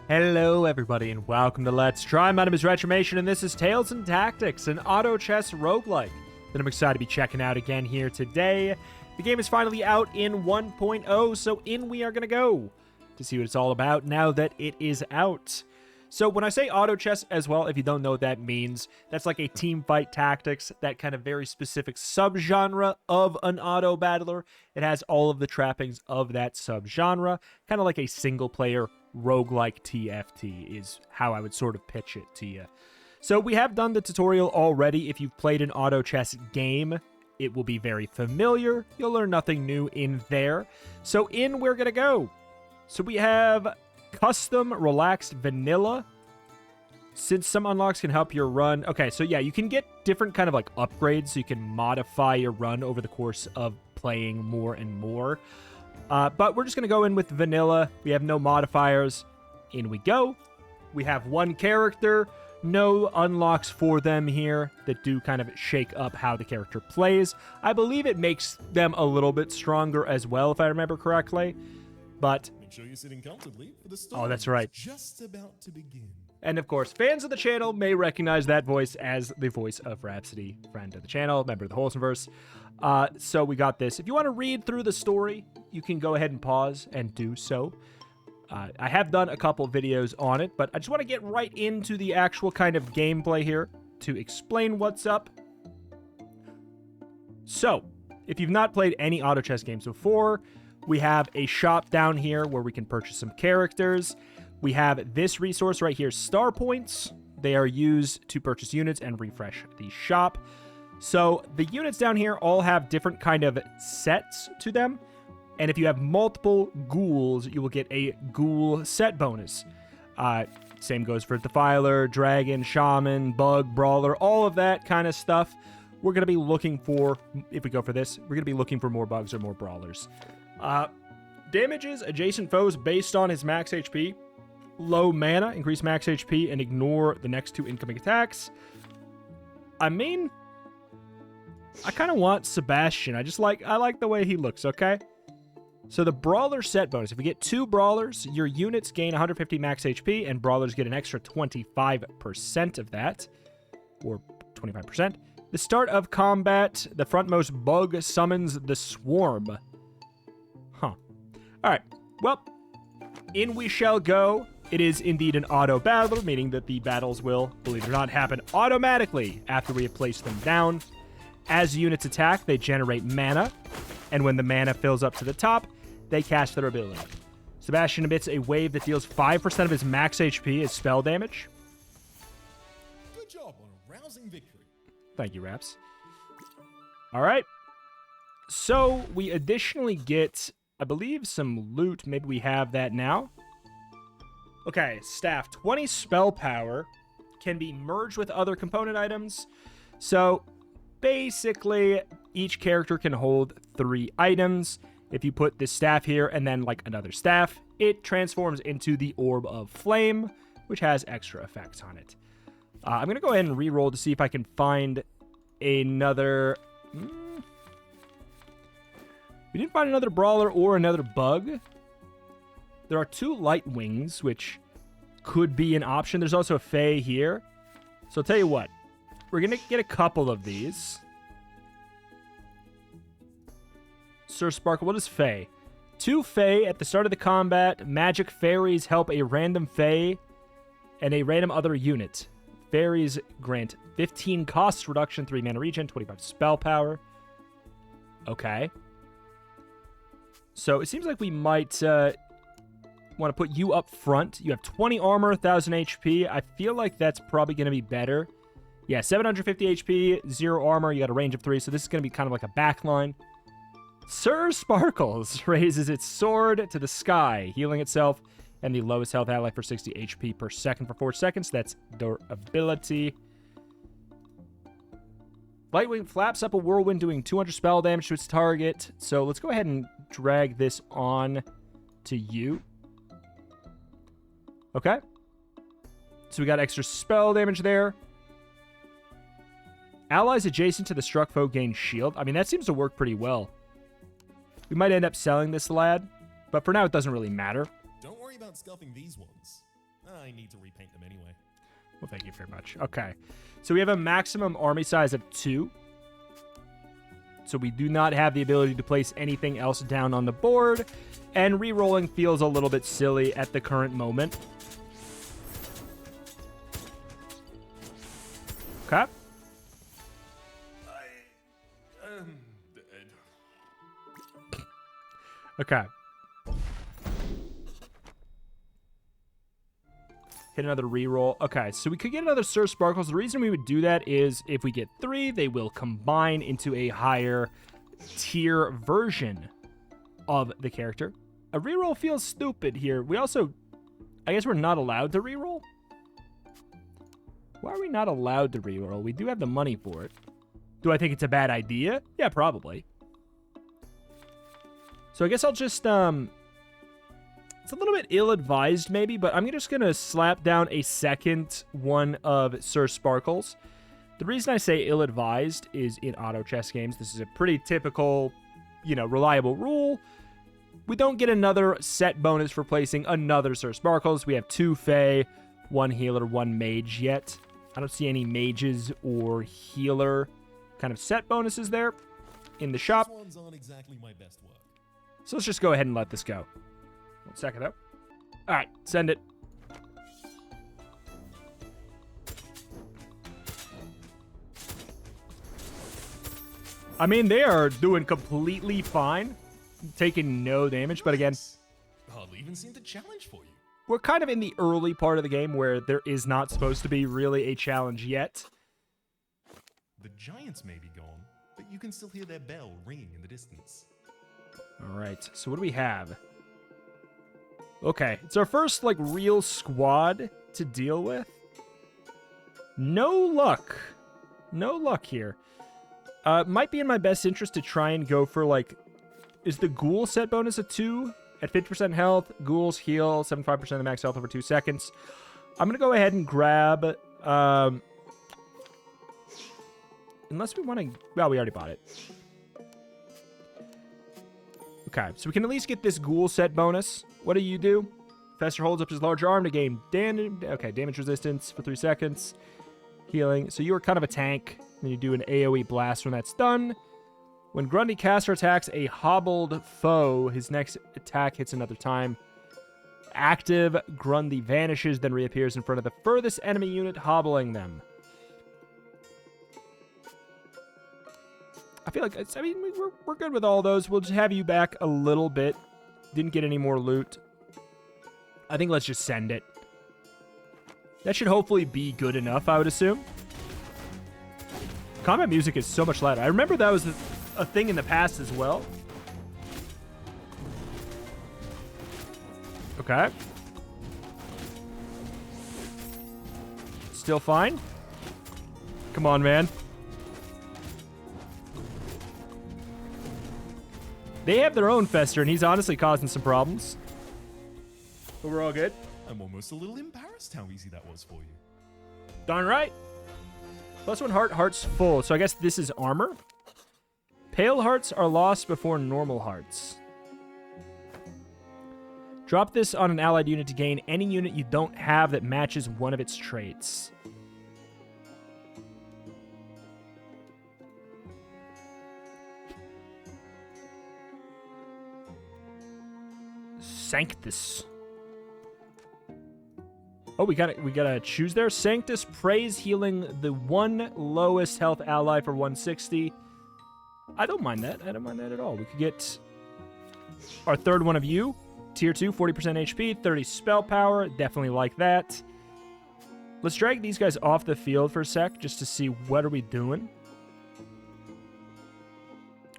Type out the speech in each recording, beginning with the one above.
Hello everybody and welcome to Let's Try. My name is Retromation and this is Tales and Tactics, an Autochess roguelike that I'm excited to be checking out again here today. The game is finally out in 1.0, so in we are going to go to see what it's all about now that it is out. So when I say Autochess as well, if you don't know what that means, that's like a team fight tactics, that kind of very specific subgenre of an auto battler. It has all of the trappings of that subgenre, kind of like a single player roguelike TFT is how I would sort of pitch it to you. So we have done the tutorial already. If you've played an Autochess game, it will be very familiar. You'll learn nothing new in there. So in we're going to go. So we have custom relaxed vanilla. Since some unlocks can help your run. Okay, so yeah, you can get different kind of like upgrades. So you can modify your run over the course of playing more and more. But we're just going to go in with vanilla. We have no modifiers. In we go. We have one character. No unlocks for them here that do kind of shake up how the character plays. I believe it makes them a little bit stronger as well, if I remember correctly. But make sure you're sitting comfortably for the story. Oh, that's right. Just about to begin. And of course, fans of the channel may recognize that voice as the voice of Rhapsody, friend of the channel, member of the Wholesomeverse. So we got this. If you want to read through the story, you can go ahead and pause and do so. I have done a couple videos on it, but I just want to get right into the actual kind of gameplay here to explain what's up. So, if you've not played any Autochess games before, we have a shop down here where we can purchase some characters. We have this resource right here, star points. They are used to purchase units and refresh the shop. So the units down here all have different kind of sets to them. And if you have multiple ghouls, you will get a ghoul set bonus. Same goes for Defiler, Dragon, Shaman, Bug, Brawler, all of that kind of stuff. We're going to be looking for, if we go for this, we're going to be looking for more Bugs or more Brawlers. Damages adjacent foes based on his max HP. Low mana, increase max HP, and ignore the next two incoming attacks. I mean, I kind of want Sebastian. I like the way he looks, okay? So the Brawler set bonus. If we get two Brawlers, your units gain 150 max HP, and Brawlers get an extra 25% of that. Or 25%. The start of combat, the frontmost bug summons the swarm. Huh. Alright, well, in we shall go. It is indeed an auto battler, meaning that the battles will, believe it or not, happen automatically after we have placed them down. As units attack, they generate mana, and when the mana fills up to the top, they cast their ability. Sebastian emits a wave that deals 5% of his max HP as spell damage. Good job on a rousing victory. Thank you, Raps. All right. So we additionally get, I believe, some loot. Maybe we have that now. Okay, staff. 20 spell power can be merged with other component items. So basically, each character can hold 3 items. If you put this staff here and then like another staff, it transforms into the Orb of Flame, which has extra effects on it. I'm going to go ahead and re-roll to see if I can find another... We didn't find another Brawler or another Bug. There are 2 Light Wings, which could be an option. There's also a Fae here. So I'll tell you what. We're going to get a couple of these. Sir Sparkle, what is Fae? 2 Fae at the start of the combat. Magic fairies help a random Fae and a random other unit. Fairies grant 15 cost reduction, 3 mana regen, 25 spell power. Okay. So it seems like we might want to put you up front. You have 20 armor, 1000 HP. I feel like that's probably going to be better. Yeah, 750 HP, 0 armor. You got a range of 3, so this is going to be kind of like a backline. Sir Sparkles raises its sword to the sky, healing itself, and the lowest health ally for 60 HP per second for 4 seconds. That's their ability. Lightwing flaps up a whirlwind, doing 200 spell damage to its target. So let's go ahead and drag this on to you. Okay. So we got extra spell damage there. Allies adjacent to the struck foe gain shield. I mean, that seems to work pretty well. We might end up selling this lad, but for now it doesn't really matter. Don't worry about scuffing these ones. I need to repaint them anyway. Well, thank you very much. Okay. So we have a maximum army size of 2. So we do not have the ability to place anything else down on the board. And re-rolling feels a little bit silly at the current moment. Okay. Okay. Hit another reroll. Okay, so we could get another Sir Sparkles. The reason we would do that is if we get 3, they will combine into a higher tier version of the character. A reroll feels stupid here. We also, I guess we're not allowed to reroll? Why are we not allowed to reroll? We do have the money for it. Do I think it's a bad idea? Yeah, probably. So I guess I'll just, it's a little bit ill-advised maybe, but I'm just going to slap down a second one of Sir Sparkles. The reason I say ill-advised is in auto chess games, this is a pretty typical, reliable rule. We don't get another set bonus for placing another Sir Sparkles. We have 2 Fae, 1 healer, 1 mage yet. I don't see any mages or healer kind of set bonuses there in the shop. These ones aren't exactly my best work. So let's just go ahead and let this go. 1 second, though. All right, send it. I mean, they are doing completely fine, taking no damage, but again, Hardly even seemed a challenge for you. we're kind of in the early part of the game where there is not supposed to be really a challenge yet. The giants may be gone, but you can still hear their bell ringing in the distance. All right, so what do we have? Okay, it's our first, real squad to deal with. No luck. No luck here. Might be in my best interest to try and go for, is the ghoul set bonus a 2? At 50% health, ghouls heal 75% of the max health over 2 seconds. I'm going to go ahead and grab... unless we want to... Well, we already bought it. Okay, so we can at least get this ghoul set bonus. What do? Fester holds up his large arm to gain damage resistance for 3 seconds. Healing. So you are kind of a tank. Then you do an AoE blast when that's done. When Grundy caster attacks a hobbled foe, his next attack hits another time. Active, Grundy vanishes, then reappears in front of the furthest enemy unit, hobbling them. I feel like, we're good with all those. We'll just have you back a little bit. Didn't get any more loot. I think let's just send it. That should hopefully be good enough, I would assume. Combat music is so much louder. I remember that was a thing in the past as well. Okay. Still fine. Come on, man. They have their own Fester, and he's honestly causing some problems. But we're all good. I'm almost a little embarrassed how easy that was for you. Darn right. +1 heart's full. So I guess this is armor. Pale hearts are lost before normal hearts. Drop this on an allied unit to gain any unit you don't have that matches one of its traits. Sanctus. Oh, we gotta choose there. Sanctus praise healing the 1 lowest health ally for 160. I don't mind that. I don't mind that at all. We could get our third one of you. Tier 2, 40% HP, 30 spell power. Definitely like that. Let's drag these guys off the field for a sec just to see what are we doing.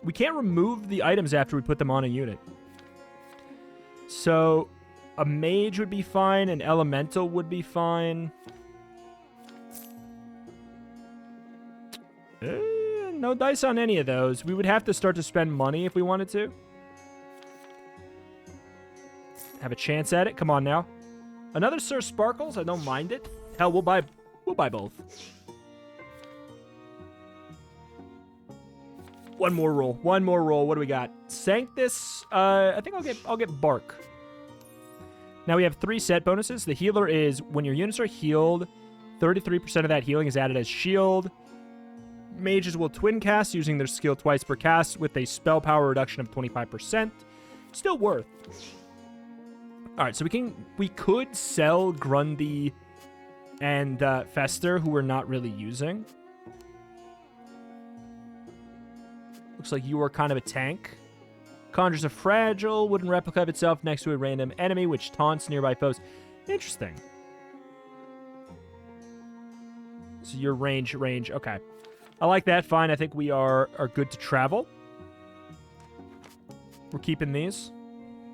We can't remove the items after we put them on a unit. So a mage would be fine. An elemental would be fine. No dice on any of those. We would have to start to spend money if we wanted to. Have a chance at it. Come on now. Another Sir Sparkles. I don't mind it. Hell, we'll buy both. One more roll. One more roll. What do we got? Sanctus. I think I'll get Bark. Now we have 3 set bonuses. The healer is when your units are healed, 33% of that healing is added as shield. Mages will twin cast using their skill twice per cast with a spell power reduction of 25%. Still worth. All right, so we could sell Grundy and Fester, who we're not really using. Looks like you are kind of a tank. Conjures a fragile wooden replica of itself next to a random enemy, which taunts nearby foes. Interesting. So your range, okay. I like that, fine. I think we are good to travel. We're keeping these.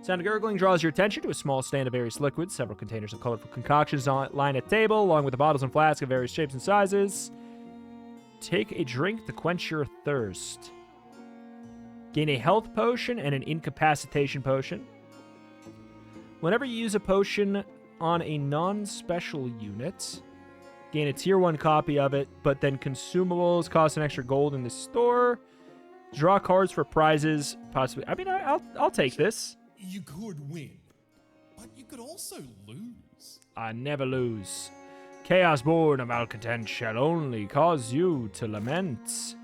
Sound of gurgling draws your attention to a small stand of various liquids. Several containers of colorful concoctions line a table, along with the bottles and flasks of various shapes and sizes. Take a drink to quench your thirst. Gain a health potion and an incapacitation potion. Whenever you use a potion on a non-special unit, gain a tier 1 copy of it, but then consumables cost an extra gold in the store. Draw cards for prizes, possibly. I mean, I'll take this. You could win, but you could also lose. I never lose. Chaos born of malcontent shall only cause you to lament.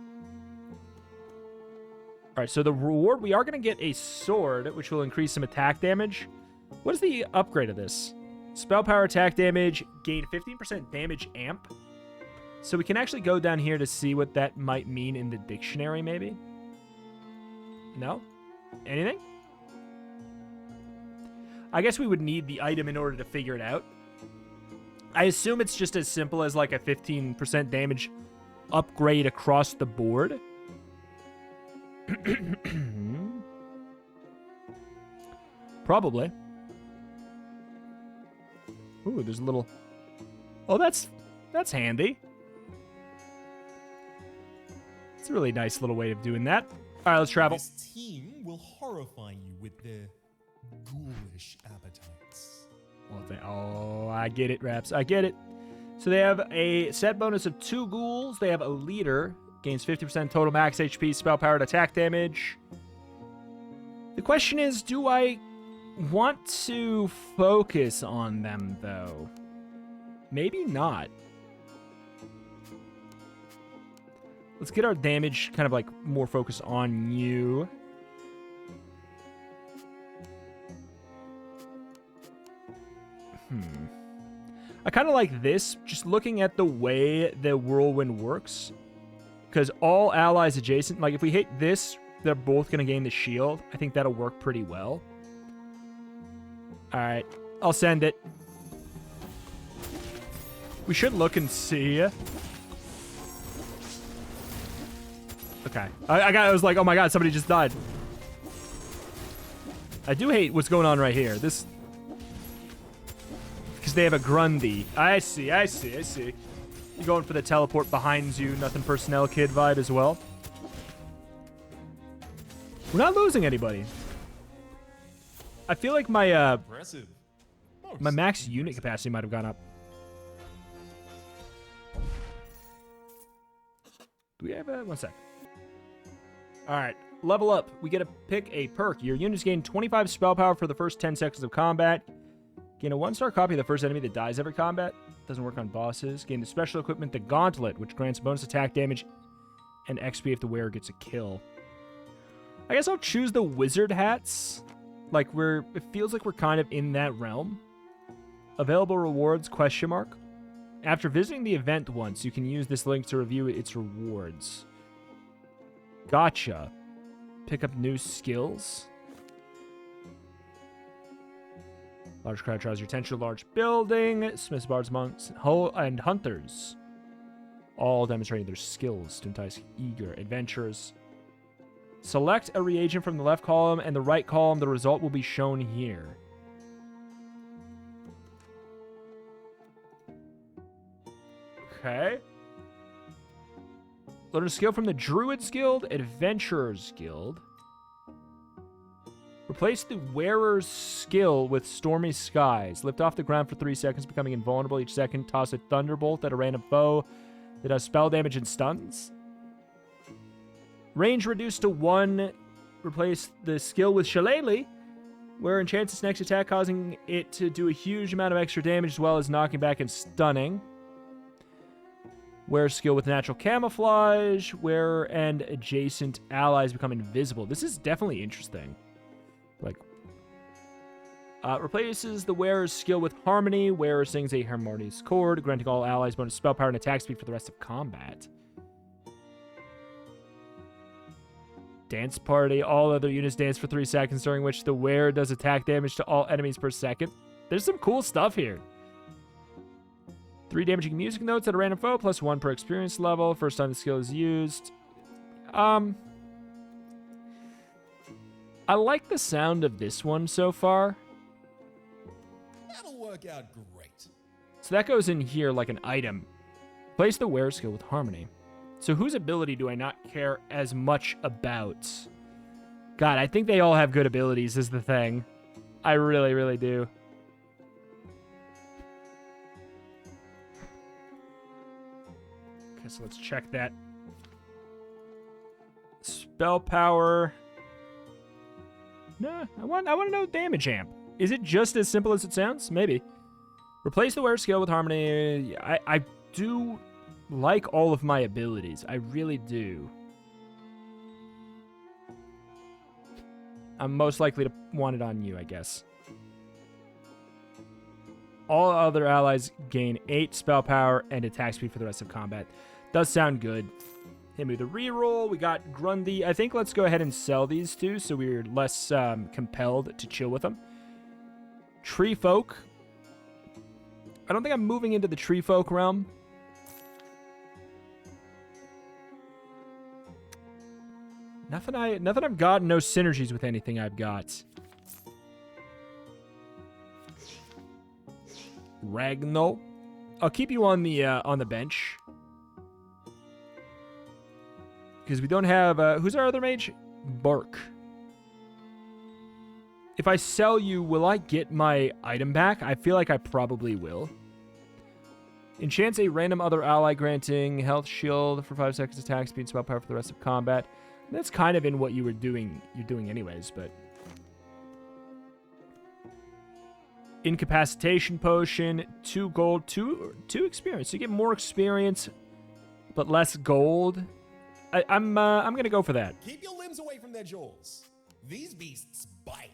All right, so the reward, we are going to get a sword, which will increase some attack damage. What is the upgrade of this? Spell power attack damage, gain 15% damage amp. So we can actually go down here to see what that might mean in the dictionary, maybe? No? Anything? I guess we would need the item in order to figure it out. I assume it's just as simple as like a 15% damage upgrade across the board. Probably. Ooh, there's a little... Oh, that's handy. It's a really nice little way of doing that. All right, let's travel. This team will horrify you with their ghoulish appetites. Oh, I get it, Raps. I get it. So they have a set bonus of 2 ghouls. They have a leader. Gains 50% total max HP, spell powered attack damage. The question is, do I want to focus on them, though? Maybe not. Let's get our damage kind of like more focused on you. I kind of like this, just looking at the way the whirlwind works. Because all allies adjacent, like if we hit this, they're both going to gain the shield. I think that'll work pretty well. All right, I'll send it. We should look and see. Okay, I was like, oh my god, somebody just died. I do hate what's going on right here. This, because they have a Grundy. I see. You going for the teleport behind you, nothing personnel kid vibe as well. We're not losing anybody. I feel like my Impressive. my max unit capacity might have gone up. Do we have a 1 sec? All right, level up. We get to pick a perk. Your units gain 25 spell power for the first 10 seconds of combat. Gain a 1-star copy of the first enemy that dies every combat. Doesn't work on bosses. Gain the special equipment, the Gauntlet, which grants bonus attack damage and XP if the wearer gets a kill. I guess I'll choose the wizard hats. Like it feels like we're kind of in that realm. Available rewards, ? After visiting the event once, you can use this link to review its rewards. Gotcha. Pick up new skills. Large crowd draws your attention to a large building. Smiths, bards, monks, and hunters. All demonstrating their skills to entice eager adventurers. Select a reagent from the left column and the right column. The result will be shown here. Okay. Learn a skill from the Druids Guild, Adventurers Guild. Replace the Wearer's skill with Stormy Skies. Lift off the ground for 3 seconds, becoming invulnerable each second. Toss a Thunderbolt at a random foe that does spell damage and stuns. Range reduced to 1. Replace the skill with Shillelagh. where enchants its next attack, causing it to do a huge amount of extra damage as well as knocking back and stunning. Wear skill with natural camouflage. Wearer and adjacent allies become invisible. This is definitely interesting. Like, replaces the wearer's skill with harmony. Wearer sings a harmonious chord, granting all allies bonus spell power and attack speed for the rest of combat. Dance party. All other units dance for 3 seconds, during which the wearer does attack damage to all enemies per second. There's some cool stuff here. 3 damaging music notes at a random foe, +1 per experience level. First time the skill is used. I like the sound of this one so far. That'll work out great. So that goes in here like an item. Place the wearer skill with harmony. So whose ability do I not care as much about? God, I think they all have good abilities is the thing. I really, really do. Okay, so let's check that. Spell power. Nah, I want to know damage amp. Is it just as simple as it sounds? Maybe. Replace the wearer skill with harmony. I do like all of my abilities. I really do. I'm most likely to want it on you, I guess. All other allies gain 8 spell power and attack speed for the rest of combat. Does sound good. Hit me with a reroll. We got Grundy. I think let's go ahead and sell these two so we're less compelled to chill with them. Tree folk. I don't think I'm moving into the tree folk realm. Nothing I've got. No synergies with anything I've got. Ragno. I'll keep you on the bench. Because we don't have... who's our other mage? Bark. If I sell you, will I get my item back? I feel like I probably will. Enchants a random other ally, granting health shield for 5 seconds, attack speed, spell power for the rest of combat. That's kind of in what you were doing. You're doing anyways, but... Incapacitation potion, 2 gold, 2 experience. So you get more experience, but less gold. I'm gonna go for that. Keep your limbs away from their jaws. These beasts bite.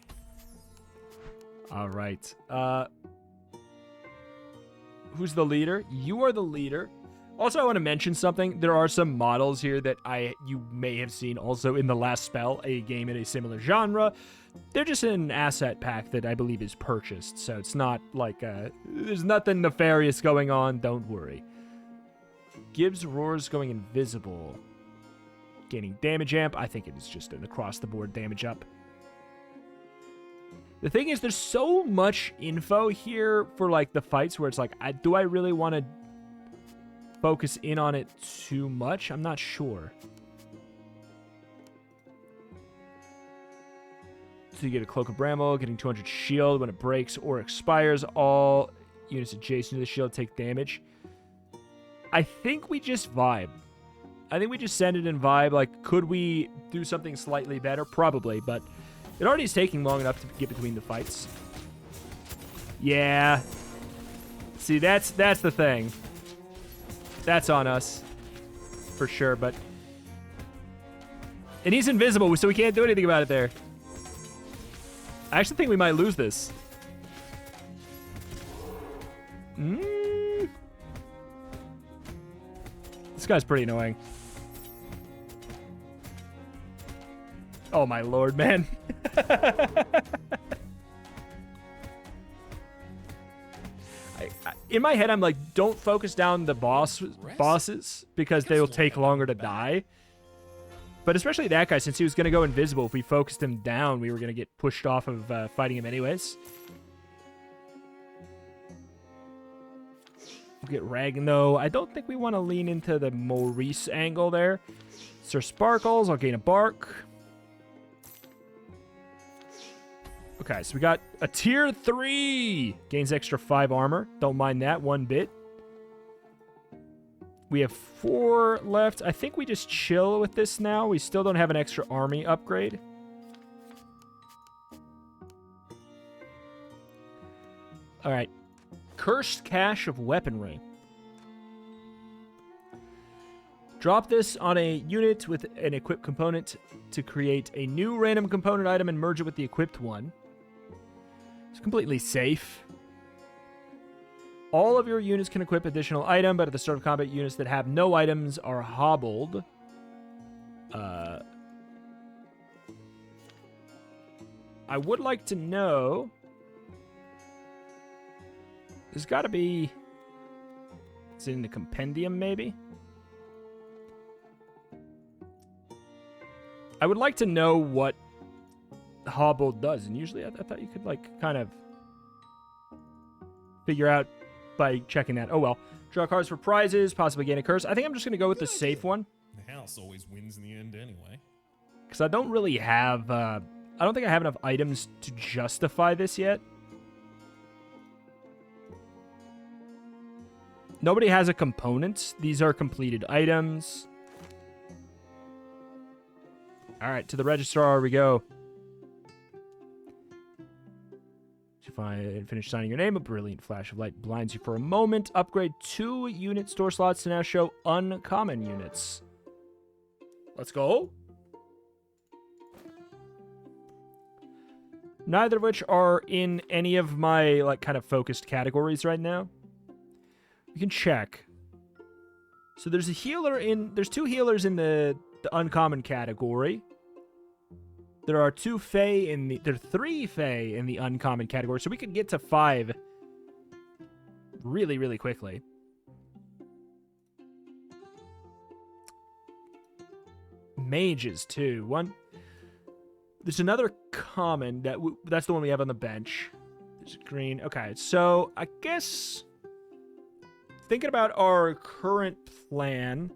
All right. Who's the leader? You are the leader. Also, I want to mention something. There are some models here that you may have seen also in the last spell, a game in a similar genre. They're just in an asset pack that I believe is purchased, so it's not like there's nothing nefarious going on. Don't worry. Gibbs roars going invisible. Gaining damage amp. I think it is just an across-the-board damage up. The thing is, there's so much info here for like the fights where it's like, do I really want to focus in on it too much? I'm not sure. So you get a Cloak of Bramble, getting 200 shield when it breaks or expires. All units adjacent to the shield take damage. I think we just vibe. I think we just send it in vibe. Like, could we do something slightly better? Probably, but it already is taking long enough to get between the fights. Yeah. See, that's the thing. That's on us. For sure, but... And he's invisible, so we can't do anything about it there. I actually think we might lose this. This guy's pretty annoying. Oh my lord, man. In my head, I'm like, don't focus down the bosses because they will take longer to die. But especially that guy, since he was going to go invisible, if we focused him down, we were going to get pushed off of fighting him anyways. We'll get Ragno. I don't think we want to lean into the Maurice angle there. Sir Sparkles, I'll gain a bark. Okay, so we got a tier 3. Gains extra 5 armor. Don't mind that one bit. We have 4 left. I think we just chill with this now. We still don't have an extra army upgrade. All right. Cursed Cache of Weaponry. Drop this on a unit with an equipped component to create a new random component item and merge it with the equipped one. It's completely safe. All of your units can equip additional item, but at the start of combat, units that have no items are hobbled. I would like to know... There's got to be... Is it in the compendium, maybe? I would like to know what hobbled does, and usually I thought you could, like, kind of figure out by checking that. Oh, well. Draw cards for prizes, possibly gain a curse. I think I'm just going to go with the safe one. The house always wins in the end anyway. Because I don't really have... I don't think I have enough items to justify this yet. Nobody has a component. These are completed items. All right, to the registrar we go. Finish signing your name. A brilliant flash of light blinds you for a moment. Upgrade 2 unit store slots to now show uncommon units. Let's go. Neither of which are in any of my, like, kind of focused categories right now. We can check. So there's a healer in... There's 2 healers in the uncommon category. There are 2 Fae in the... There are 3 Fae in the uncommon category, so we could get to 5 really, really quickly. Mages, too. There's another common that's the one we have on the bench. There's a green. Okay, so I guess thinking about our current plan,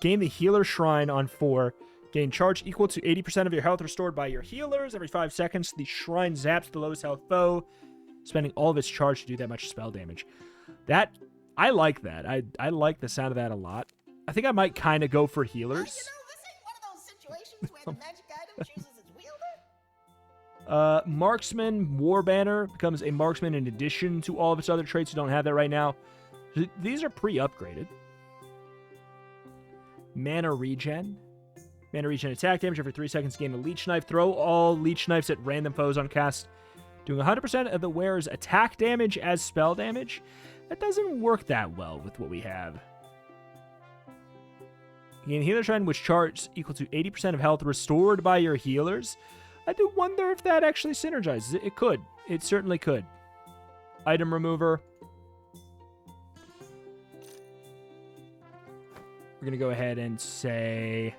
gain the healer shrine on 4. Gain charge equal to 80% of your health restored by your healers every 5 seconds. The shrine zaps the lowest health foe, spending all of its charge to do that much spell damage. I like that. I like the sound of that a lot. I think I might kind of go for healers. This ain't one of those situations where the magic item chooses its wielder. Marksman War Banner becomes a marksman in addition to all of its other traits. You don't have that right now. These are pre-upgraded. Mana regen. Mana regen attack damage every 3 seconds. Gain a leech knife. Throw all leech knives at random foes on cast, doing 100% of the wearer's attack damage as spell damage. That doesn't work that well with what we have. Gain healer shrine, which charges equal to 80% of health restored by your healers. I do wonder if that actually synergizes. It could. It certainly could. Item remover. We're going to go ahead and say...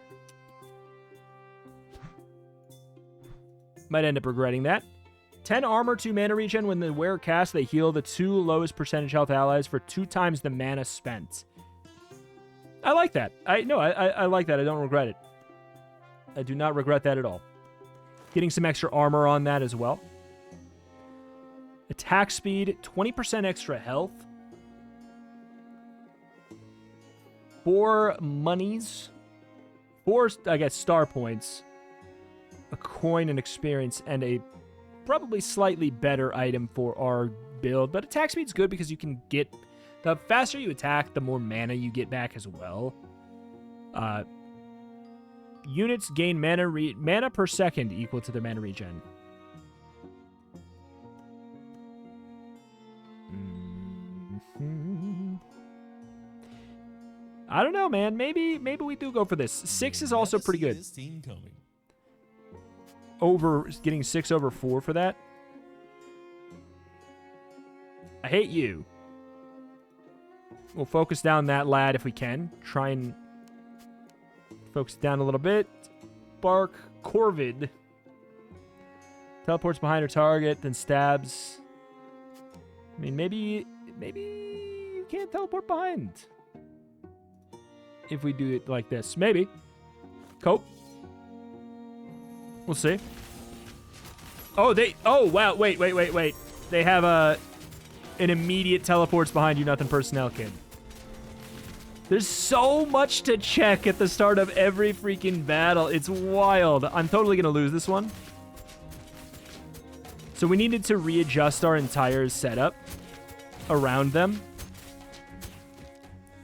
Might end up regretting that. 10 armor, 2 mana regen. When the wearer casts, they heal the 2 lowest percentage health allies for 2 times the mana spent. I like that. I like that. I don't regret it. I do not regret that at all. Getting some extra armor on that as well. Attack speed, 20% extra health. 4 monies. 4, I guess, star points. A coin and experience, and a probably slightly better item for our build. But attack speed's good because you can get... The faster you attack, the more mana you get back as well. Units gain mana per second equal to their mana regen. I don't know, man. Maybe we do go for this. 6 is also pretty good. This team coming. Getting 6 over 4 for that. I hate you. We'll focus down that lad if we can. Try and focus down a little bit. Bark. Corvid. Teleports behind her target, then stabs. I mean, maybe you can't teleport behind. If we do it like this. Maybe. Cope. We'll see. Oh, wow. Wait. They have an immediate teleports behind you, nothing personnel kid. There's so much to check at the start of every freaking battle. It's wild. I'm totally going to lose this one. So we needed to readjust our entire setup around them.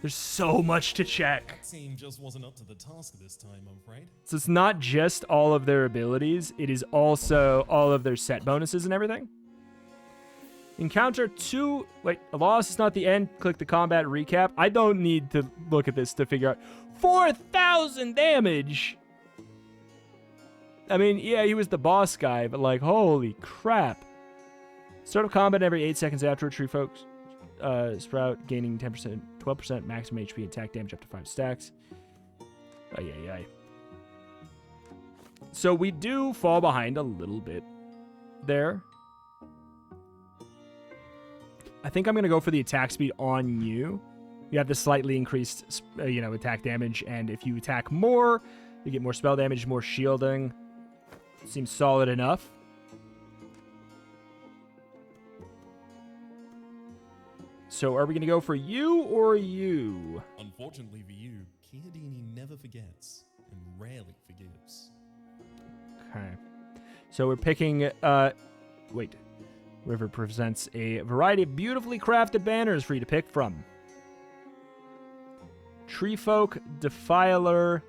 There's so much to check. That team just wasn't up to the task this time, I'm afraid. So it's not just all of their abilities, it is also all of their set bonuses and everything. Encounter 2... Wait, a loss is not the end. Click the combat recap. I don't need to look at this to figure out... 4,000 damage! I mean, yeah, he was the boss guy, but like, holy crap. Start of combat every 8 seconds after a tree folks. Sprout gaining 10%, 12% maximum HP attack damage up to 5 stacks. Ay. So we do fall behind a little bit there. I think I'm going to go for the attack speed on you. You have the slightly increased, attack damage, and if you attack more, you get more spell damage, more shielding. Seems solid enough. So are we going to go for you or you? Unfortunately for you, Chiodini never forgets and rarely forgives. Okay. So we're picking, River presents a variety of beautifully crafted banners for you to pick from. Treefolk, Defiler,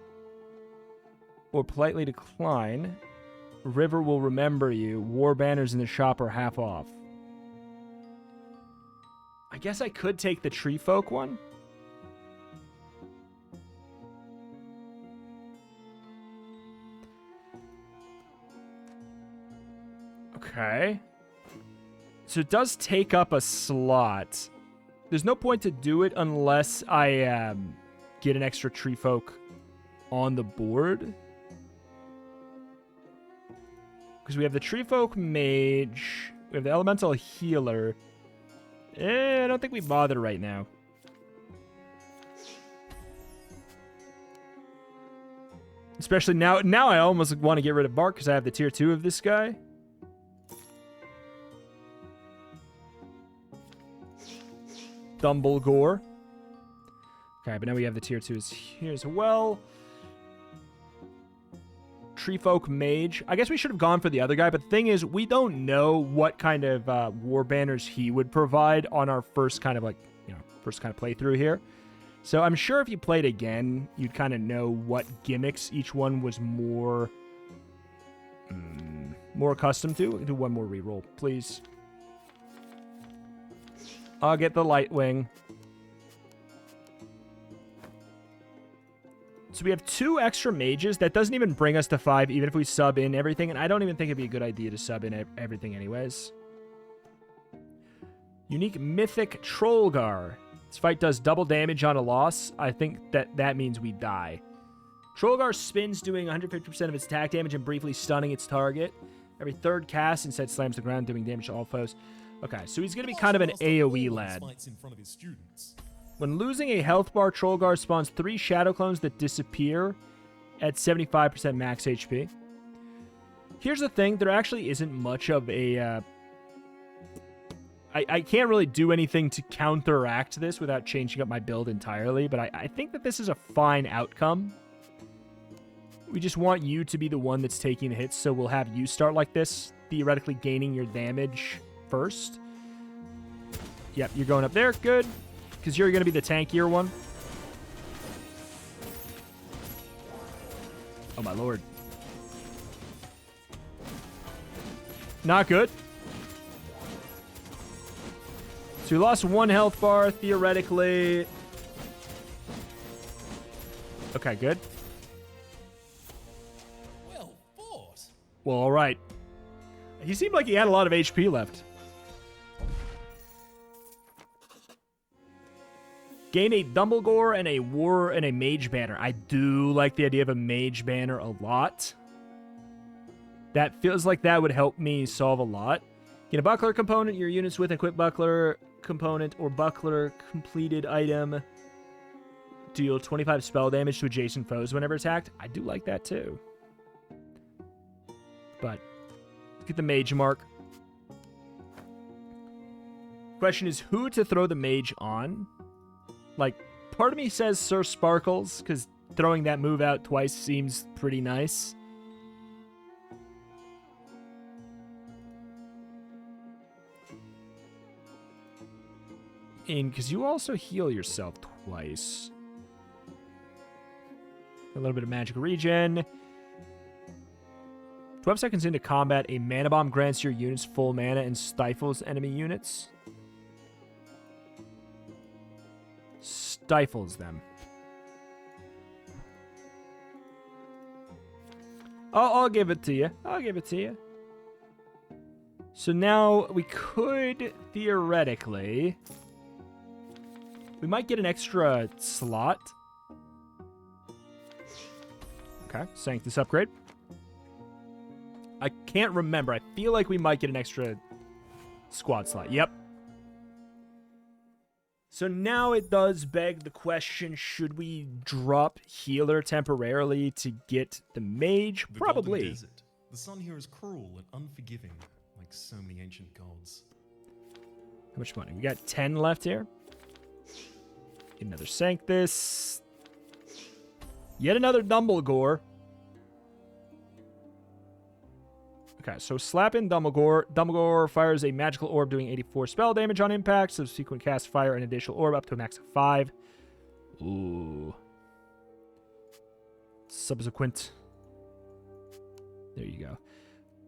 or Politely Decline. River will remember you. War banners in the shop are half off. I guess I could take the Treefolk one. Okay. So it does take up a slot. There's no point to do it unless I get an extra Treefolk on the board. Because we have the Treefolk Mage. We have the Elemental Healer. I don't think we bother right now. Especially now I almost want to get rid of Bark because I have the tier 2 of this guy. Dumbledore. Okay, but now we have the tier 2s here as well. Treefolk Mage. I guess we should have gone for the other guy, but the thing is, we don't know what kind of war banners he would provide on our first kind of playthrough here. So I'm sure if you played again, you'd kind of know what gimmicks each one was more accustomed to. Do one more reroll, please. I'll get the Lightwing. So we have 2 extra mages. That doesn't even bring us to 5, even if we sub in everything. And I don't even think it'd be a good idea to sub in everything anyways. Unique Mythic Trollgar. This fight does double damage on a loss. I think that means we die. Trollgar spins, doing 150% of its attack damage and briefly stunning its target. Every third cast, instead slams the ground, doing damage to all foes. Okay, so he's going to be kind of an AoE lad. When losing a health bar, Trollgar spawns 3 shadow clones that disappear at 75% max HP. Here's the thing, there actually isn't much of a... I can't really do anything to counteract this without changing up my build entirely, but I think that this is a fine outcome. We just want you to be the one that's taking the hits, so we'll have you start like this, theoretically gaining your damage first. Yep, you're going up there, good. Because you're going to be the tankier one. Oh, my lord. Not good. So we lost 1 health bar, theoretically. Okay, good. Well fought. Well, all right. He seemed like he had a lot of HP left. Gain a Dumbledore and a War and a Mage banner. I do like the idea of a Mage banner a lot. That feels like that would help me solve a lot. Get a Buckler component. Your units with equip Buckler component or Buckler completed item deal 25 spell damage to adjacent foes whenever attacked. I do like that too. But let's get the Mage mark. Question is who to throw the Mage on. Like, part of me says Sir Sparkles, because throwing that move out twice seems pretty nice. in because you also heal yourself twice. A little bit of magic regen. 12 seconds into combat, a mana bomb grants your units full mana and stifles enemy units. Stifles them. I'll give it to you. I'll give it to you. So now we could, theoretically... We might get an extra slot. Okay, Sanctus upgrade. I can't remember. I feel like we might get an extra squad slot. Yep. So now it does beg the question, should we drop healer temporarily to get the mage? The Probably. Golden Desert. The sun here is cruel and unforgiving, like so many ancient gods. How much money? We got 10 left here. Get another Sanctus. Yet another Dumbledore. Okay, so slap in Dumbledore. Dumbledore fires a magical orb doing 84 spell damage on impact. Subsequent cast fire an additional orb up to a max of 5. Ooh. Subsequent. There you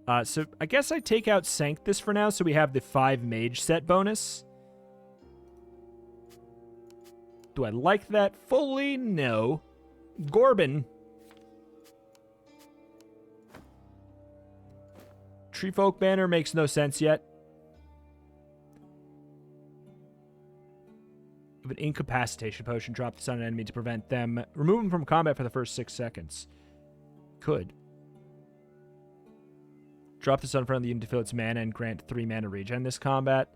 go. So I guess I take out Sanctus for now, so we have the 5 mage set bonus. Do I like that fully? No. Gorbin. Treefolk banner makes no sense yet. Of an incapacitation potion, drop this on an enemy to prevent them. Remove them from combat for the first 6 seconds. Could. Drop this on front of the unit to fill its mana and grant 3 mana regen this combat.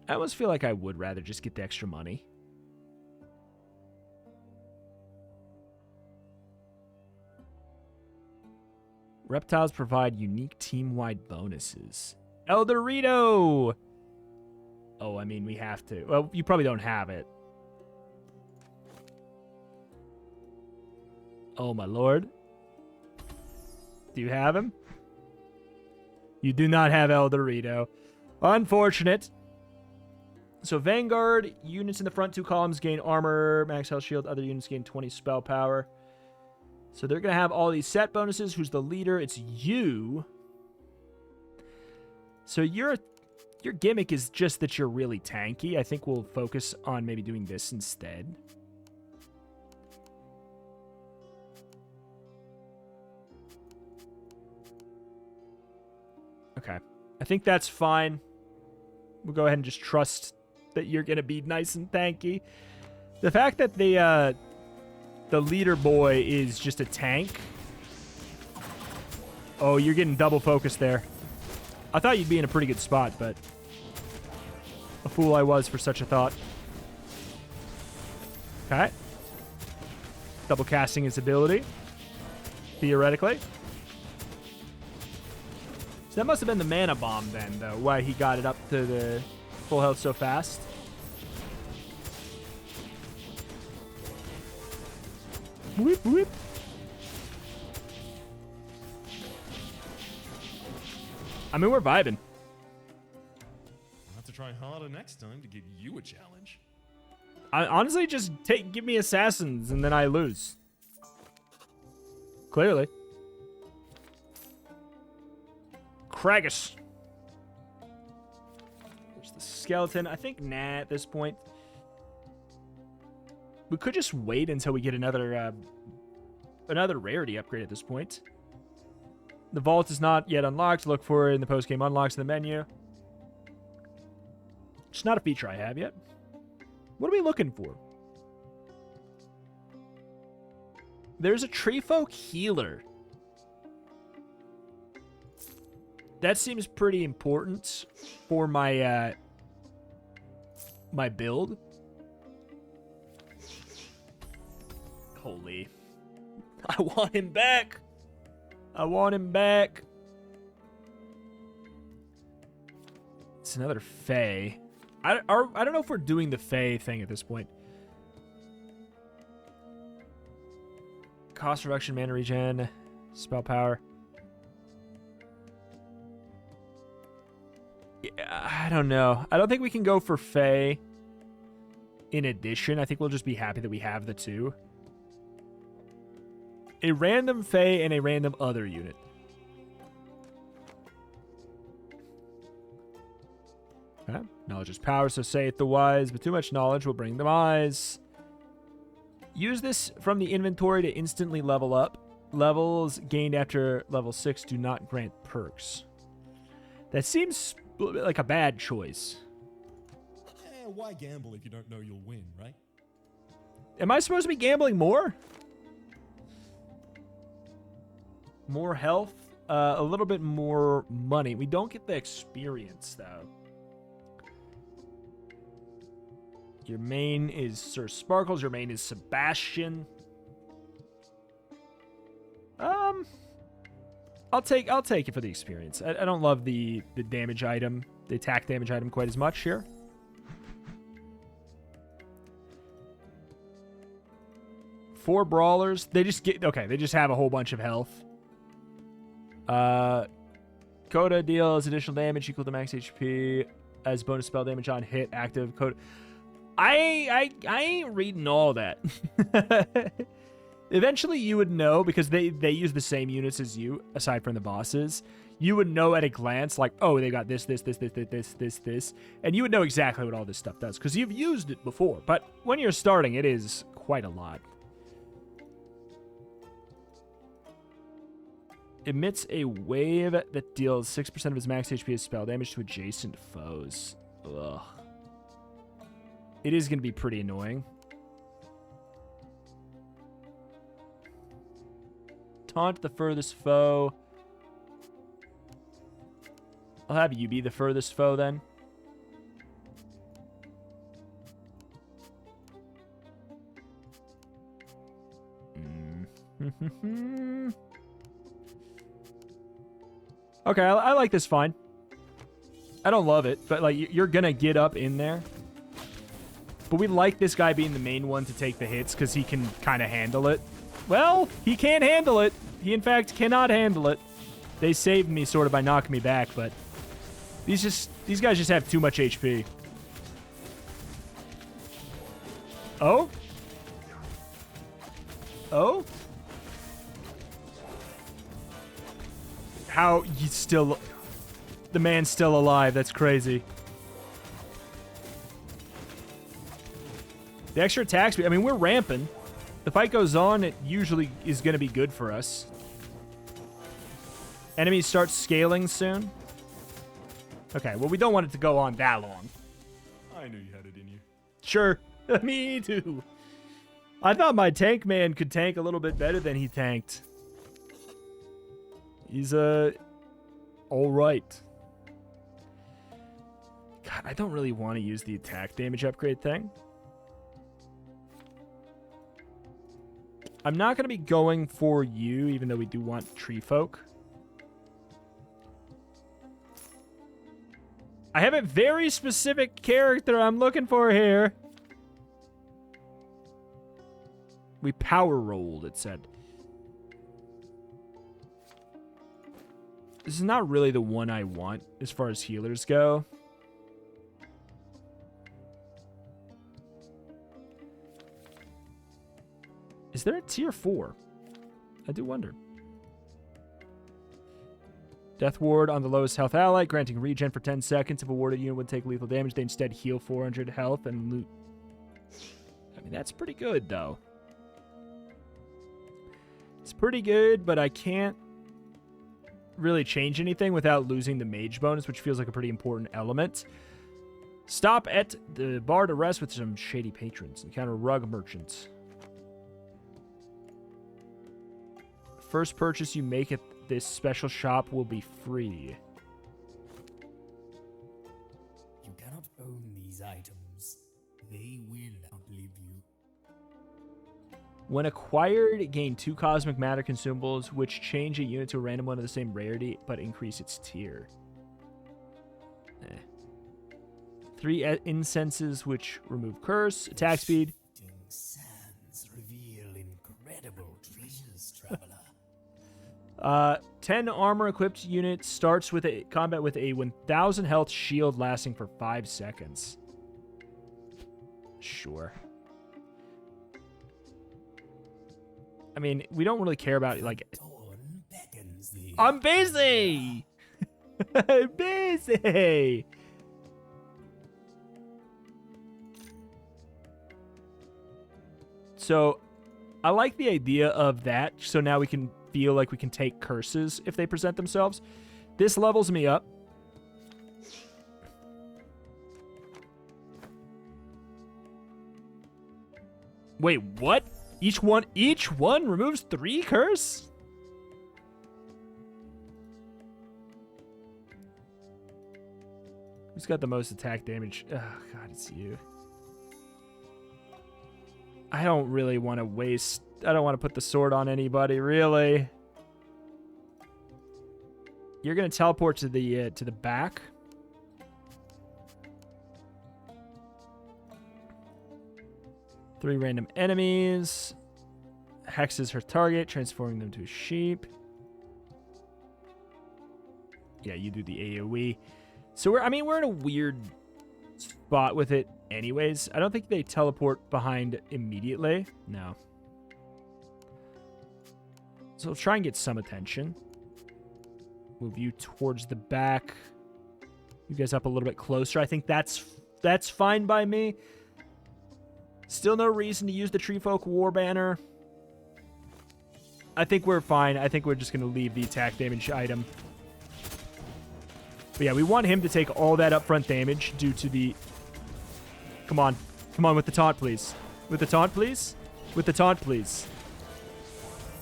I almost feel like I would rather just get the extra money. Reptiles provide unique team-wide bonuses. El Dorito! Oh, I mean, we have to. Well, you probably don't have it. Oh, my lord. Do you have him? You do not have El Dorito. Unfortunate. So, Vanguard, units in the front 2 columns gain armor, max health shield. Other units gain 20 spell power. So they're going to have all these set bonuses. Who's the leader? It's you. So your gimmick is just that you're really tanky. I think we'll focus on maybe doing this instead. Okay. I think that's fine. We'll go ahead and just trust that you're going to be nice and tanky. The fact that the leader boy is just a tank. Oh, you're getting double focused there. I thought you'd be in a pretty good spot, but a fool I was for such a thought. Okay. Double casting his ability. Theoretically. So that must have been the mana bomb then, though, why he got it up to the full health so fast. Whip, whip. I mean, we're vibing. I'll have to try harder next time to give you a challenge. I honestly just give me assassins and then I lose. Clearly. Kragus. There's the skeleton. I think at this point. We could just wait until we get another rarity upgrade at this point. The vault is not yet unlocked. Look for it in the post-game unlocks in the menu. It's not a feature I have yet. What are we looking for? There's a Treefolk healer. That seems pretty important for my my build. Holy. I want him back. I want him back. It's another Fae. I don't know if we're doing the Fae thing at this point. Cost reduction, mana regen, spell power. I don't know. I don't think we can go for Fae in addition. I think we'll just be happy that we have the two. A random Fae and a random other unit. Okay. Knowledge is power, so saith the wise, but too much knowledge will bring demise. Use this from the inventory to instantly level up. Levels gained after level 6 do not grant perks. That seems like a bad choice. Why gamble if you don't know you'll win, right? Am I supposed to be gambling more? More health? A little bit more money. We don't get the experience, though. Your main is Sir Sparkles. Your main is Sebastian. I'll take it for the experience. I don't love the damage item, the attack damage item quite as much here. Four brawlers. They just have a whole bunch of health. Coda deals additional damage equal to max HP as bonus spell damage on hit. Active Coda. I ain't reading all that. Eventually you would know, because they use the same units as you, aside from the bosses. You would know at a glance, like, oh, they got this, and you would know exactly what all this stuff does, because you've used it before. But when you're starting, it is quite a lot. Emits a wave that deals 6% of his max HP as spell damage to adjacent foes. Ugh. It is going to be pretty annoying. Taunt the furthest foe. I'll have you be the furthest foe then. Okay, I like this fine. I don't love it, but like you're gonna get up in there. But we like this guy being the main one to take the hits because he can kind of handle it. Well, he can't handle it. He, in fact, cannot handle it. They saved me sort of by knocking me back, but these guys just have too much HP. Oh? Oh? How you still... The man's still alive. That's crazy. The extra attack speed... I mean, we're ramping. The fight goes on, it usually is going to be good for us. Enemies start scaling soon. Okay, well, we don't want it to go on that long. I knew you had it in you. Sure. Me too. I thought my tank man could tank a little bit better than he tanked. He's, all right. God, I don't really want to use the attack damage upgrade thing. I'm not going to be going for you, even though we do want Tree Folk. I have a very specific character I'm looking for here. We power rolled, it said. This is not really the one I want as far as healers go. Is there a tier 4? I do wonder. Death Ward on the lowest health ally, granting regen for 10 seconds. If a warded unit would take lethal damage, they instead heal 400 health and loot. I mean, that's pretty good, though. It's pretty good, but I can't really change anything without losing the mage bonus, which feels like a pretty important element. Stop at the bar to rest with some shady patrons. Encounter rug merchants. First purchase you make at this special shop will be free. You cannot own these items. They will outlive you. When acquired, gain 2 cosmic matter consumables, which change a unit to a random one of the same rarity, but increase its tier. 3 incenses, which remove curse, attack speed. Sands reveal incredible treasures, traveler. 10 armor-equipped unit starts with a combat with a 1,000 health shield lasting for 5 seconds. Sure. I mean, we don't really care about, like... I'm busy! I'm busy! So, I like the idea of that, so now we can feel like we can take curses if they present themselves. This levels me up. Wait, what? Each one removes 3 curse? Who's got the most attack damage? Oh, God, it's you. I don't really want to waste... I don't want to put the sword on anybody, really. You're going to teleport to the back. Three random enemies. Hexes her target, transforming them to a sheep. Yeah, you do the AoE. So we're in a weird spot with it anyways. I don't think they teleport behind immediately. No. So we'll try and get some attention. Move you towards the back. You guys up a little bit closer. I think that's fine by me. Still no reason to use the Treefolk War Banner. I think we're fine. I think we're just going to leave the attack damage item. But yeah, we want him to take all that upfront damage due to the... Come on. Come on with the taunt, please. With the taunt, please. With the taunt, please.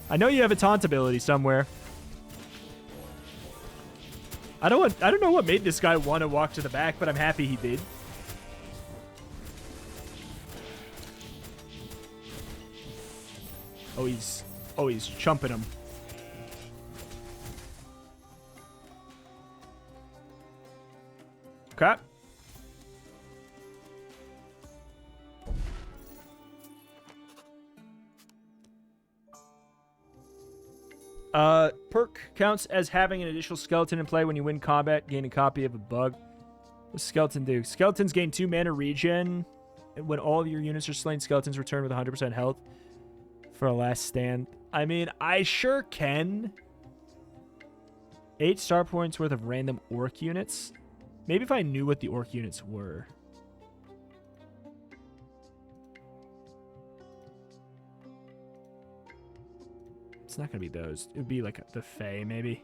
I know you have a taunt ability somewhere. I don't know what made this guy want to walk to the back, but I'm happy he did. Oh, he's chumping him. Okay. Perk counts as having an additional skeleton in play when you win combat. Gain a copy of a bug. What's skeleton do? Skeletons gain 2 mana regen. And when all of your units are slain, skeletons return with 100% health for a last stand. I mean, I sure can. 8 star points worth of random orc units. Maybe if I knew what the orc units were. It's not going to be those. It would be like the Fae, maybe.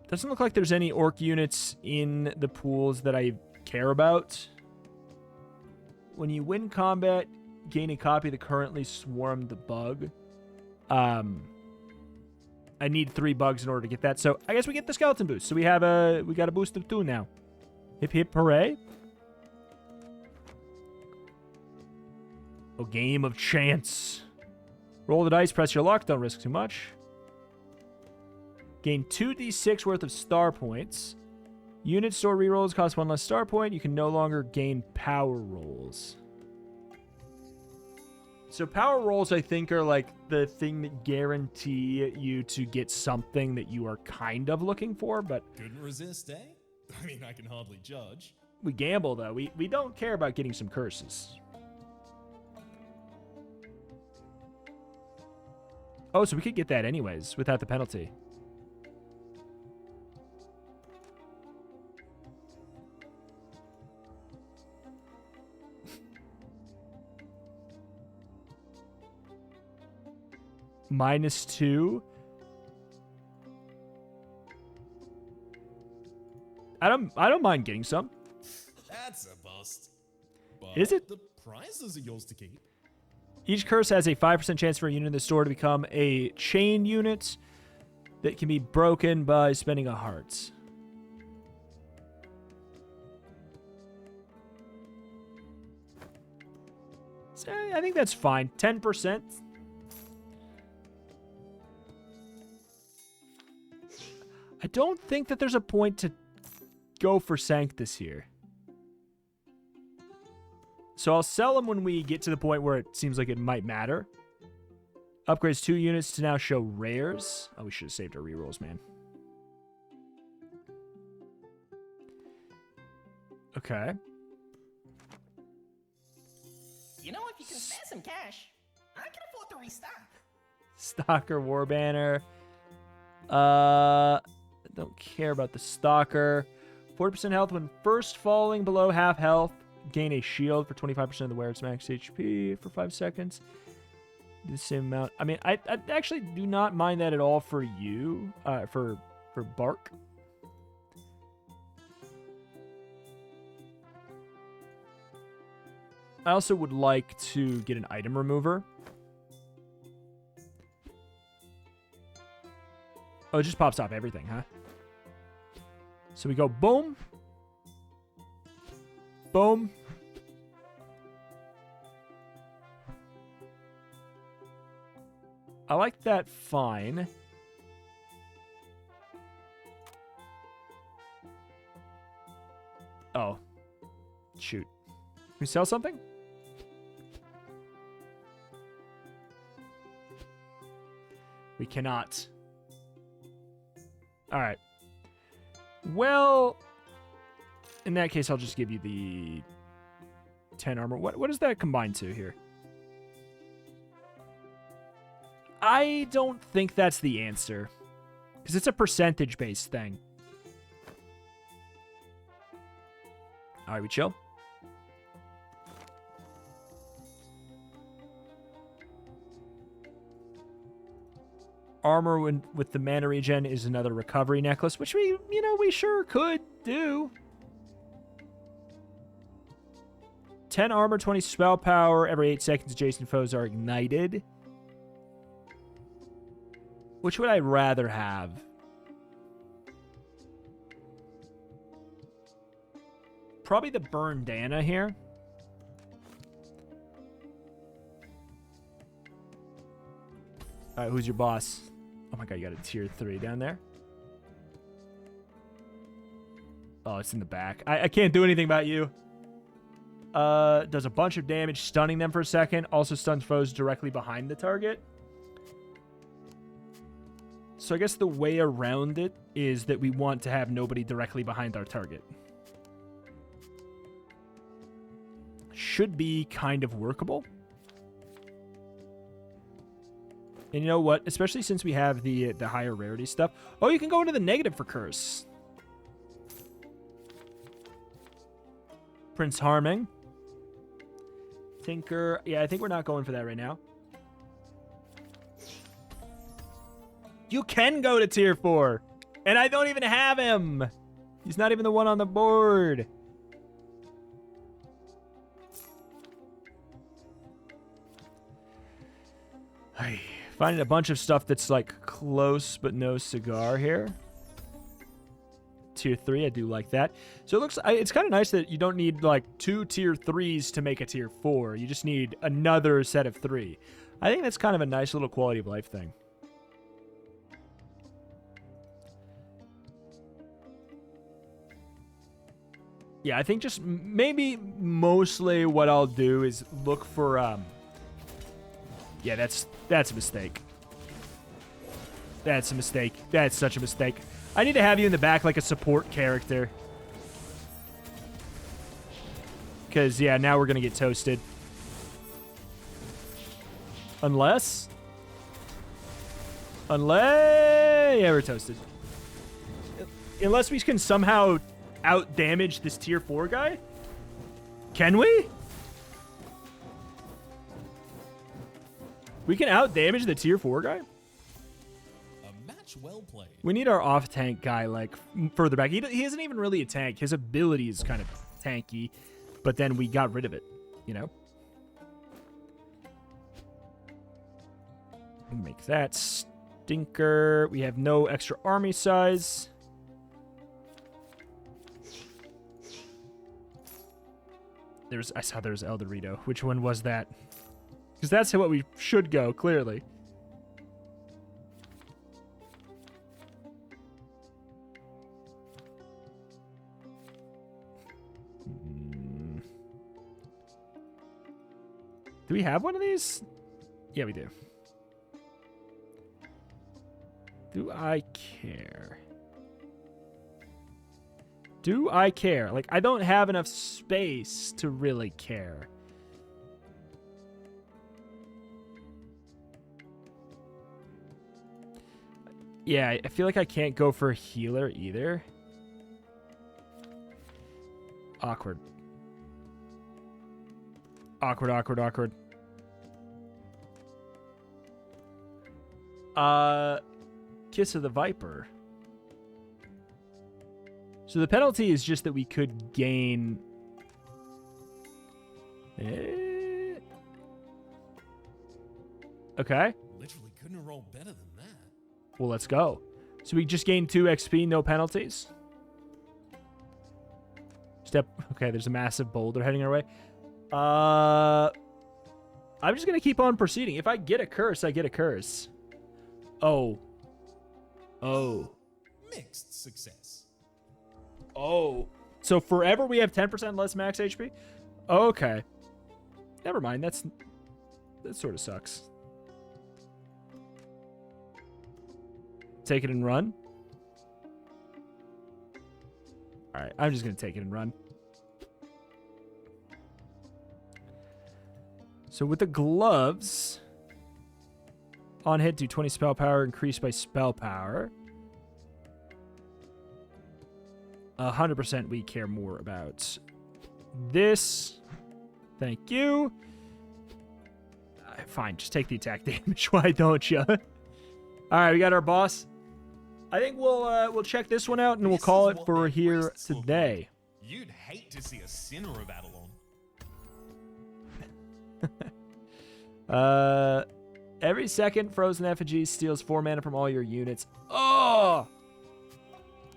Doesn't look like there's any orc units in the pools that I care about. When you win combat, gain a copy of the currently swarmed bug. I need 3 bugs in order to get that. So I guess we get the skeleton boost. So we got a boost of 2 now. Hip hip hooray. A game of chance. Roll the dice, press your luck, don't risk too much. Gain 2d6 worth of star points. Unit store rerolls cost 1 less star point. You can no longer gain power rolls. So power rolls, I think, are like the thing that guarantee you to get something that you are kind of looking for, but... Couldn't resist, eh? I mean, I can hardly judge. We gamble, though. We don't care about getting some curses. Oh, so we could get that anyways, without the penalty. -2. I don't mind getting some. That's a bust. But is it? The prizes are yours to keep. Each curse has a 5% chance for a unit in the store to become a chain unit that can be broken by spending a heart. So I think that's fine. 10%. I don't think that there's a point to go for Sanctus here. So I'll sell them when we get to the point where it seems like it might matter. Upgrades 2 units to now show rares. Oh, we should have saved our rerolls, man. Okay. You know, if you can spare some cash, I can afford to restock. Stalker War Banner. Don't care about the Stalker. 40% health when first falling below half health. Gain a shield for 25% of the wearer's max HP for 5 seconds. Do the same amount. I mean, I actually do not mind that at all for you. For Bark. I also would like to get an item remover. Oh, it just pops off everything, huh? So we go boom. Boom. I like that fine. Oh. Shoot. Can we sell something? We cannot. All right. Well, in that case, I'll just give you the 10 armor. What does that combine to here? I don't think that's the answer. Because it's a percentage-based thing. All right, we chill. Armor with the mana regen is another recovery necklace, which we sure could do. 10 armor, 20 spell power. Every 8 seconds, adjacent foes are ignited. Which would I rather have? Probably the Burndana here. All right, who's your boss? Oh my god, you got a tier 3 down there. Oh, it's in the back. I can't do anything about you. Does a bunch of damage, stunning them for a second. Also stuns foes directly behind the target. So I guess the way around it is that we want to have nobody directly behind our target. Should be kind of workable. And you know what? Especially since we have the higher rarity stuff. Oh, you can go into the negative for Curse. Prince Harming. Tinker. Yeah, I think we're not going for that right now. You can go to tier 4. And I don't even have him. He's not even the one on the board. Hey. Finding a bunch of stuff that's like close but no cigar here. Tier 3, I do like that. So it looks, it's kind of nice that you don't need like 2 tier 3s to make a tier 4. You just need another set of 3. I think that's kind of a nice little quality of life thing. Yeah, I think just maybe mostly what I'll do is look for yeah, that's a mistake. That's a mistake. That's such a mistake. I need to have you in the back like a support character. Because, yeah, now we're going to get toasted. Unless... Yeah, we're toasted. Unless we can somehow out-damage this tier 4 guy? Can we? We can out-damage the tier 4 guy? A match well played. We need our off-tank guy, like, further back. He isn't even really a tank. His ability is kind of tanky, but then we got rid of it, you know? Make that stinker. We have no extra army size. I saw there was El Dorito. Which one was that? Because that's what we should go, clearly. Do we have one of these? Yeah, we do. Do I care? Do I care? Like, I don't have enough space to really care. Yeah, I feel like I can't go for a healer either. Awkward. Awkward, awkward, awkward. Kiss of the Viper. So the penalty is just that we could gain... Okay. Literally couldn't roll better than that. Well, let's go. So we just gained 2 XP, no penalties. Okay, there's a massive boulder heading our way. I'm just going to keep on proceeding. If I get a curse, I get a curse. Oh. Oh. Mixed success. Oh. So forever we have 10% less max HP? Okay. Never mind. That sort of sucks. Take it and run. All right. I'm just going to take it and run. So with the gloves, on hit, do 20 spell power, increased by spell power. 100% we care more about this. Thank you. Fine, just take the attack damage. Why don't you? All right, we got our boss. I think we'll check this one out and we'll call it for here today. You'd hate to see a sinner of Adelon. Every second, Frozen Effigy steals 4 mana from all your units. Oh!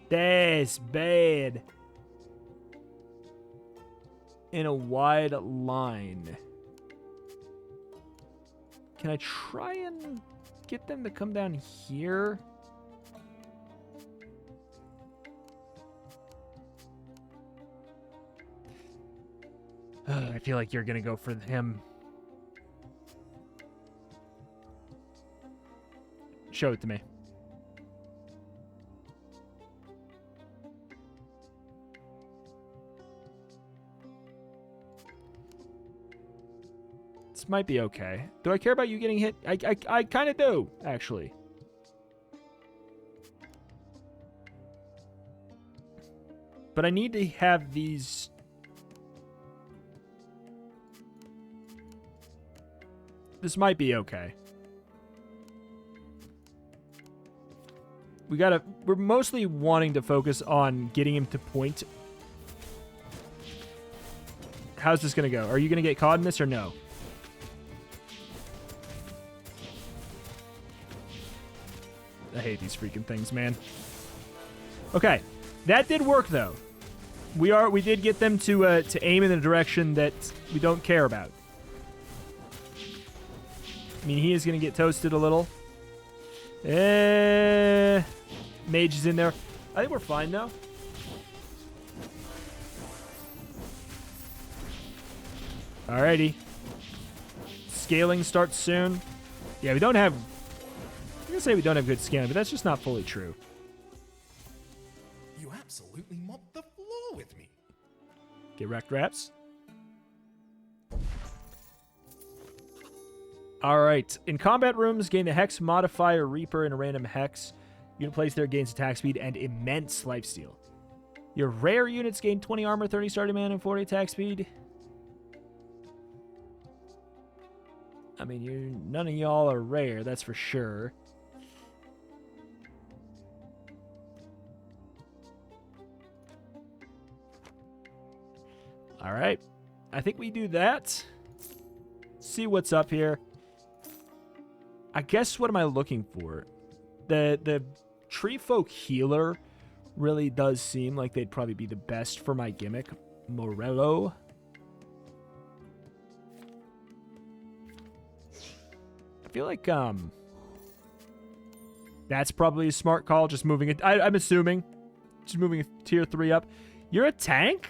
That's bad. In a wide line. Can I try and get them to come down here? I feel like you're going to go for him. Show it to me. This might be okay. Do I care about you getting hit? I kind of do, actually. But I need to have these... This might be okay. We're mostly wanting to focus on getting him to point. How's this going to go? Are you going to get caught in this or no? I hate these freaking things, man. Okay. That did work, though. We did get them to aim in the direction that we don't care about. I mean, he is going to get toasted a little. Mage is in there. I think we're fine, though. Alrighty. Scaling starts soon. Yeah, we don't have... I'm going to say we don't have good scaling, but that's just not fully true. You absolutely mopped the floor with me. Get wrecked, Raps. Alright. In combat rooms, gain the Hex modifier Reaper in a random Hex. Unit placed there gains attack speed and immense lifesteal. Your rare units gain 20 armor, 30 starting mana, and 40 attack speed. I mean, none of y'all are rare, that's for sure. Alright. I think we do that. See what's up here. I guess what am I looking for? The Tree Folk Healer really does seem like they'd probably be the best for my gimmick. Morello. I feel like that's probably a smart call, just moving it. I'm assuming. Just moving a tier 3 up. You're a tank?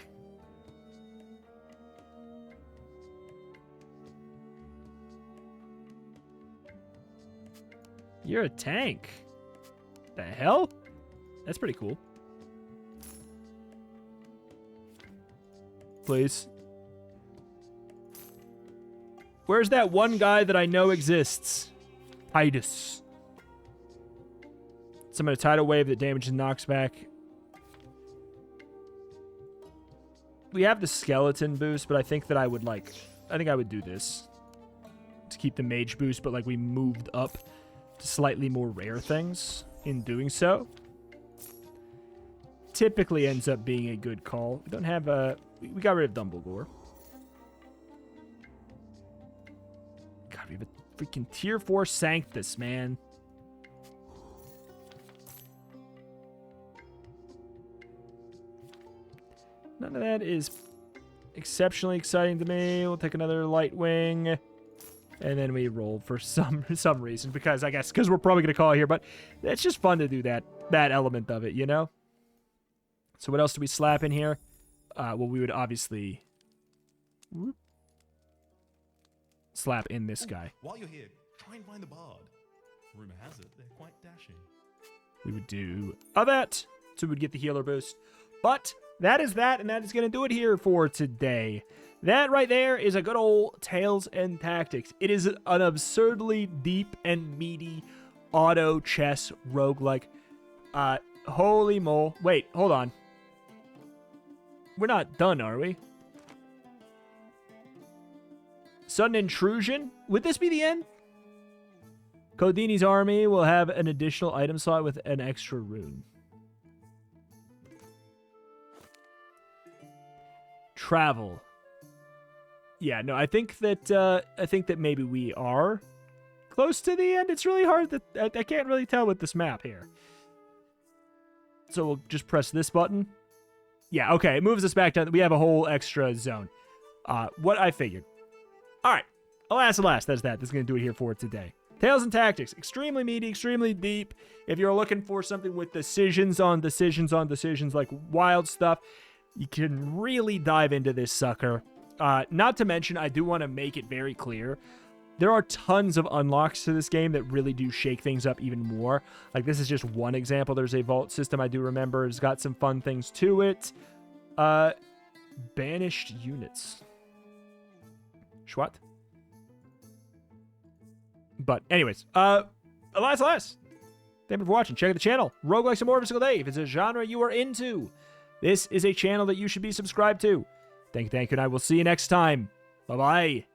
You're a tank. The hell? That's pretty cool. Please. Where's that one guy that I know exists? Titus. Summon a tidal wave that damages and knocks back. We have the skeleton boost, but I think that I would do this. To keep the mage boost, but like we moved up to slightly more rare things in doing so. Typically ends up being a good call. We don't have a... We got rid of Dumbledore. God, we have a freaking tier 4 Sanctus, man. None of that is exceptionally exciting to me. We'll take another Lightwing. And then we roll for some reason. Because I guess because we're probably going to call it here. But it's just fun to do that element of it, you know? So what else do we slap in here? Well, we would obviously slap in this guy. While you're here, try and find the bard. Rumor has it they're quite dashing. We would do that, so we'd get the healer boost. But that is that, and that is going to do it here for today. That right there is a good old Tales and Tactics. It is an absurdly deep and meaty auto chess roguelike. Holy mole. Wait, hold on. We're not done, are we? Sudden Intrusion? Would this be the end? Codini's army will have an additional item slot with an extra rune. Travel. Yeah, no, I think that maybe we are close to the end. It's really hard that I can't really tell with this map here. So we'll just press this button. Yeah, okay, it moves us back down. We have a whole extra zone. What I figured. All right, alas, that's that. That's going to do it here for today. Tales and Tactics, extremely meaty, extremely deep. If you're looking for something with decisions on decisions on decisions, like wild stuff, you can really dive into this sucker. Not to mention, I do want to make it very clear, there are tons of unlocks to this game that really do shake things up even more. Like, this is just one example. There's a vault system I do remember. It's got some fun things to it. Banished units. Schwat? But anyways, alas. Thank you for watching. Check out the channel. Roguelike some more every single day. If it's a genre you are into, this is a channel that you should be subscribed to. Thank you, and I will see you next time. Bye-bye.